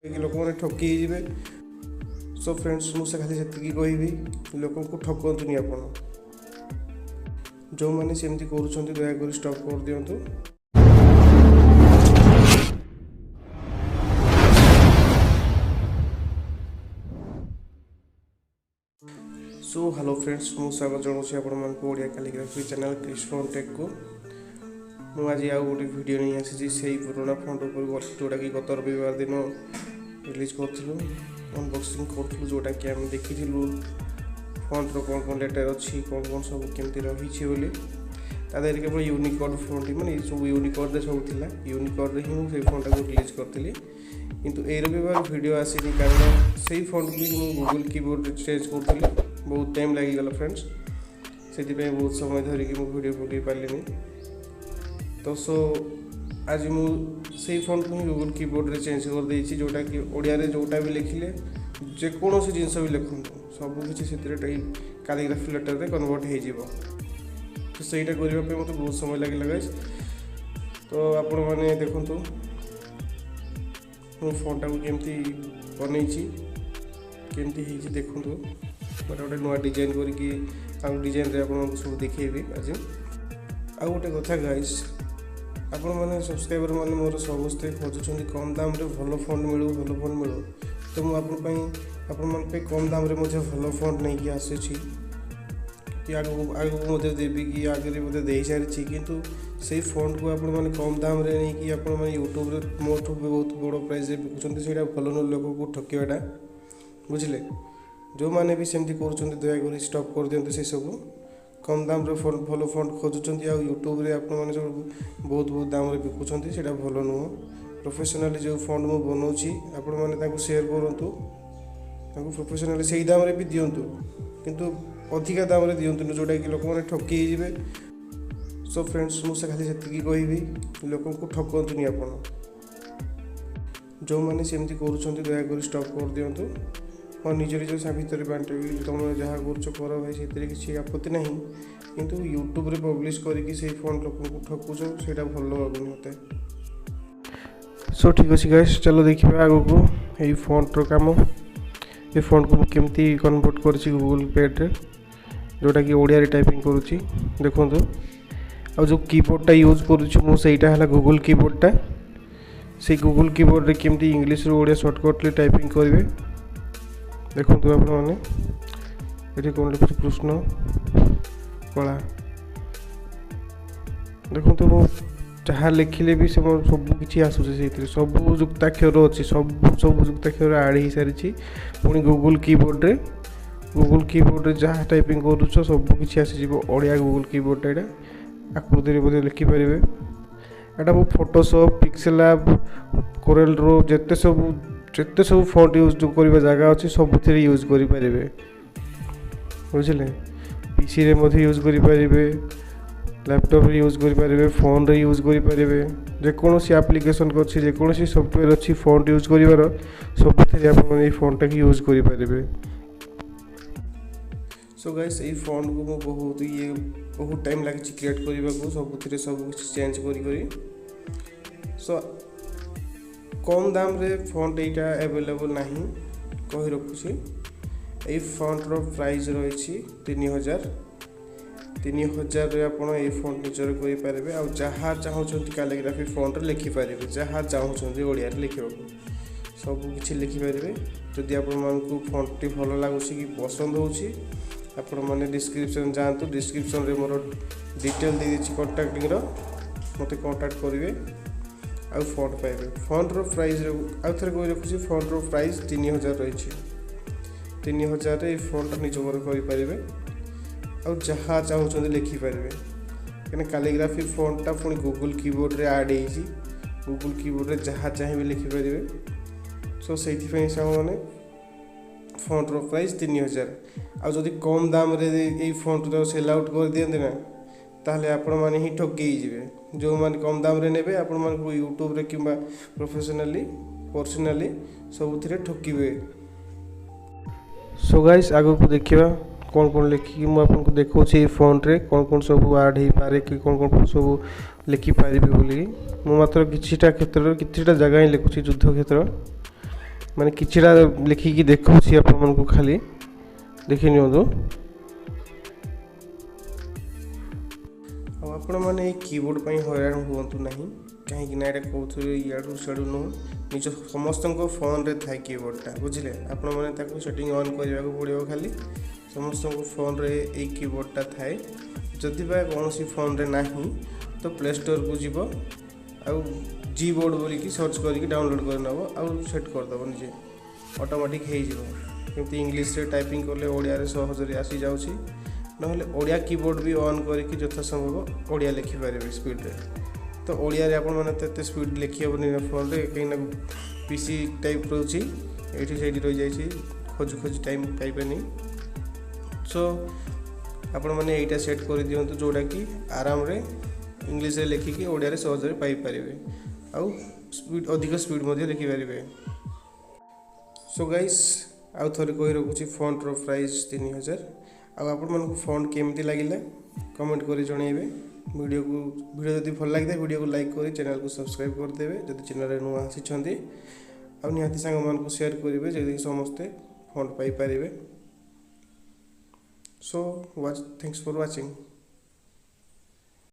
लोक मैंने ठकी ଯିବେ। सो फ्रेंड्स मुझे खाली से कहबी लोक को ठकतुनि आप जो मैंने सेमती कर दयाकोरी स्टॉप कर दिंतु। सो हेलो फ्रेंड्स मुझे स्वागत जनाऊँ आपण Odia calligraphy channel Krishna tech को मुझे आज गोटे वीडियो नहीं आसी से पुराना फंड जोटा कि गत रविवार दिन रिलीज करूँ अनबॉक्सिंग करूँ जोटा कि आम देखी फंड कौन कौन लेटर अच्छी कौन कौन सब केमती रही बोली तादेह केवल यूनिकोड फंड मैंने सब यूनिकोड सब थिला यूनिकोड ही मुझे फंड को रिलीज करी किंतु ए रविवार वीडियो आसनी कारण से फंड भी मुझे गूगल कीबोर्ड चेंज करी बहुत टाइम लगिगला फ्रेंड्स से बहुत समय धरिकी मुझे वीडियो पकई पारे तो सो आज मुझे फोन को ही गूगल कीबोर्ड रे चेंज कर देछि जोटा कि ओडिया रे जोटा भी लिखिले जेकोसी जिनस भी लिखुँ सबकि से कैलीग्राफी लेटर रे कन्वर्ट हो जिवो तो सहीटा करने मत बहुत समय लगे गाइस। तो आपण मैंने देखु मो फोन टाक केमती बन केमती देखु गोटे गोटे नुआ डिजाइन करके डिजाइन रे आपन सब देखेबी आज आ गोटे कथा गाइस आपण मैंने सब्सक्राइबर मैंने मोर समस्ते खोजुंट कम दाम रे भल फंड मिलू भल फंड मिलू तो मुझे कम दाम रे मुझे भल फंड नहीं कि आसूची कि आगू देवी कि आगे मतलब दे सारी किंतु से फंड को आपण मैंने कम दाम रे नहीं कि आपण मैंने यूट्यूब रे मोठू बहुत बड़ प्राइस बिकुंट से भल न लोक को ठकवाटा बुझे जो मैंने भी सेमती कर दयाकोरी स्टॉप कर दिंतु से सब कम दाम रे फंड भल फंड खोजुंट आ यूट्यूब रे आपण मैंने सब बहुत बहुत दाम रे बिकुंट से भल नुह प्रोफेशनली जो फंड मु बनाऊँगी आपण मैंने शेयर करूँ प्रोफेशनली से दाम रे भी दिंतु किंतु अधिका दाम रे दिंतु जोटा कि लोक मैंने ठकी ଯିବେ। सो फ्रेंड्स मुझे खाली से कहबी लोक को ठकतुनि आप जो मैंने सेमती कर दयाकोरी स्टॉप कर दिंतु। हाँ निज निज भितर बांटे तुम जहाँ कर भाई से किसी आपत्ति ना किंतु यूट्यूब रे पब्लिश करके से फंड लोक को ठकुच से भल लगुनि मत। सो ठीक अच्छे गाइस चलो देखिए आग को यही फंड काम ये फंड को केमती कन्वर्ट कर गूगल पेड जोटा कि ओडिया रे टाइपिंग करुच्ची देखो आ जो कीबोर्डटा यूज करूँ है गूगल कीबोर्डटा से गूगल कीबोर्ड रे केमती इंग्लिश रो ओडिया शॉर्टकट टाइपिंग करेंगे देखो आपने ये कौन लिखुच कृष्ण कला देखो तो जहाँ लिखिले भी सब किसी आसूसी सब युक्ताक्षर अच्छी सब युक्ताक्षर आड हो सारी पुणी गूगल कीबोर्ड रे जहाँ टाइपिंग कर सब किसी आसीज ओडिया गूगल कीबोर्ड यहाँ आकृति बोधे लिखिपारे यहाँ वो फोटोशॉप पिक्सेल लैब कोरेल रो जिते सब फंट यूज करवा जगह अच्छी सब यूज करें बुझे पीसी रे यूज करें लैपटॉप रे यूज करें फोन रे यूज करें जेकोसी एप्लिकेशन अच्छी जेकोसी सॉफ्टवेयर अच्छी फंट यूज कर सब फंटा की यूज करें। सो गाइस ये फंड को बहुत टाइम लगी क्रिएट करने को सब कुछ चेंज सो कम दाम रे फंट यहाँ अवेलेबल ना कही रखुची ये फंट रो प्राइस रही 3000 रे आपण ये फंट निजर करेंगे आ जहाँ चाहते कैलीग्राफी फंट लिखिपारे जहाँ चाहते ओडिया लिखा सब किसी लिखिपारे जदि आपको फंट टी भल लगुच कि पसंद होची आपण मैंने डिस्क्रिप्शन जातु डिस्क्रिप्शन रे मोर डिटेल दे दी कंटाक्टिंग मत कंटाक्ट करेंगे आउ फंड पाइबे फंड रो प्राइस आउ थे कही रखुची फंड रो प्राइस 3000 रही 3000 रे फंड निज घर करेंगे आउ जहाँ चाहते लिखिपारे कहीं कैलीग्राफी फंटा पुणी गूगल कीबोर्ड रे आड हो गूगल कीबोर्ड रे जहाँ चाहिए लिखिपारे सो से मैंने फंड रो प्राइस 3000 आउ जदि कम दाम रे ये फंट सेल आउट कर दियंते ना ताहले आपण माने ही ठकी जिवे जो माने कम दाम रे नेबे आपण मान को यूट्यूब रे किंबा प्रोफेशनली पर्सनली सबुथिरे ठकीबे। सो गाइस आगो को देखिबा कौन कौन लिखिकी मुझे आपको देखा फंट रे कौन कौन सब आड हो पारे कि कौन कौन सब लिखिपारि बोली मु मात्र किछिटा क्षेत्र किछिटा जगह ही लिखुची युद्ध क्षेत्र माने किछिटा लिखिकी देखौछि आपमनको खाली देखि नियंतु आपण मैंने ये कीबोर्ड पर हैरान हूँ ना कहीं कौन इाड़ू सियाड़ू नुह निज समस्त फोन रे थाए कीबोर्डटा बुझे आपण मैंने सेटिंग ऑन करने को पड़ो खाली समस्त फोन रे ये कीबोर्डटा थाए जदि बा कौन सी फोन रे ना तो प्ले स्टोर को जीव आउ जी बोर्ड बोलिकी सर्च करके डाउनलोड कर नब आउ सेट करदेव निजे ऑटोमेटिक हो इंग्लिश रे टाइपिंग कले ओडिया सहजरे आसी जाउछि नहले ओडिया कीबोर्ड भी ऑन करके यथा संभव ओडिया लिखिपारे स्पीड रे तो ओडिया रे आपण माने तेते स्पीड लिखि हेबनी फोन रे कहीं पीसी टाइप रोची एठी सेठी रह जाई खोज खोज टाइम पाइबेनी सो आपण माने एटा सेट कर दियंतु जोडा कि आराम रे इंग्लिश रे लिखिकी ओडिया रे सहज रे पाई परिबे आउ स्पीड अधिक स्पीड मध्ये लिखि परिबे सो गाइस आउ थोड़े कहि रखुची फॉन्ट रो प्राइस 3000 आपको फॉन्ट केमती लगिला कमेंट करी जणेबे वीडियो जदि भल लगी वीडियो को लाइक करी चैनल को सब्सक्राइब कर देबे जदि चैनल रे नुआ आसीछंती आ निहाती संग मान को शेयर करिवे जदि समस्ते फॉन्ट पाई परिबे सो थैंक्स फॉर वाचिंग।